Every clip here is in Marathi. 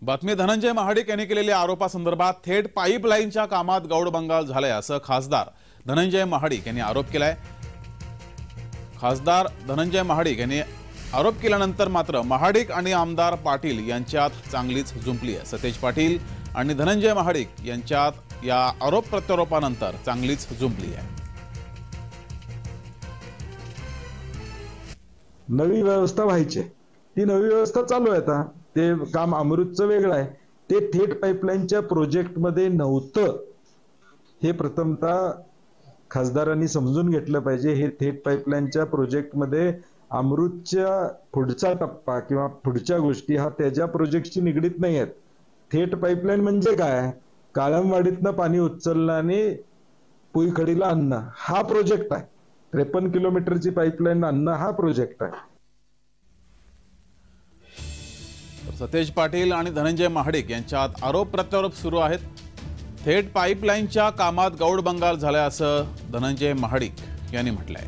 बातमी धनंजय महाडिक यांनी केलेल्या आरोपासंदर्भात थेट पाईपलाईनच्या कामात गौडबंगाल झालाय असं खासदार धनंजय महाडिक यांनी आरोप केलाय। खासदार धनंजय महाडिक यांनी आरोप केल्यानंतर मात्र महाडिक आणि आमदार पाटील यांच्यात चांगलीच जुंपली आहे। सतेज पाटील आणि धनंजय महाडिक यांच्यात या आरोप प्रत्यारोपानंतर चांगलीच जुंपली आहे। नवी व्यवस्था व्हायची, ती नवी व्यवस्था चालू आहे। आता ते काम अमृतचं वेगळं आहे, ते थेट पाईपलाईनच्या प्रोजेक्टमध्ये नव्हतं हे प्रथमतः खासदारांनी समजून घेतलं पाहिजे। हे थेट पाईपलाईनच्या प्रोजेक्टमध्ये अमृतच्या पुढचा टप्पा किंवा पुढच्या गोष्टी हा त्याच्या प्रोजेक्टशी निगडीत नाही आहेत। थेट पाईपलाईन म्हणजे काय? काळमवाडीतनं पाणी उचलणं आणि पुईखडीला आणणं हा प्रोजेक्ट आहे। 53 किलोमीटरची पाईपलाईन आणणं हा प्रोजेक्ट आहे। सतेज पाटील आणि धनंजय महाडिक यांच्यात आरोप प्रत्यारोप सुरू आहेत। थेट पाईपलाईनच्या कामात गौडबंगाल झालाय असं धनंजय महाडिक यांनी म्हटलंय।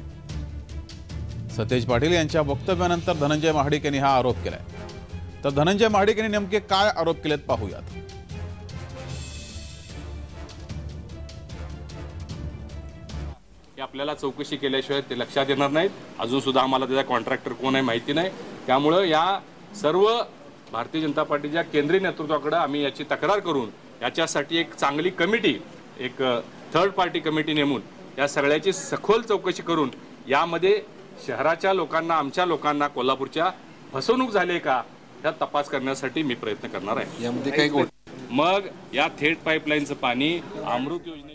सतेज पाटील यांच्या वक्तव्यानंतर धनंजय महाडिक यांनी हा आरोप केलाय। तर धनंजय महाडिक यांनी नेमके काय आरोप केलेत पाहूयात। आपल्याला चौकशी केल्याशिवाय ते लक्षात येणार नाहीत। अजून सुद्धा आम्हाला त्याचा कॉन्ट्रॅक्टर कोण आहे माहिती नाही। त्यामुळे या सर्व भारतीय जनता पार्टीच्या केंद्रीय नेतृत्वाकडे आम्ही याची तक्रार करून याच्यासाठी एक चांगली कमिटी, एक थर्ड पार्टी कमिटी नेमून या सगळ्याची सखोल चौकशी करून यामध्ये शहराच्या लोकांना, आमच्या लोकांना, कोल्हापूरच्या फसवणूक झाली का या तपास करण्यासाठी मी प्रयत्न करणार आहे। यामध्ये काही मग या थेट पाईपलाईनचं पाणी अमृत योजने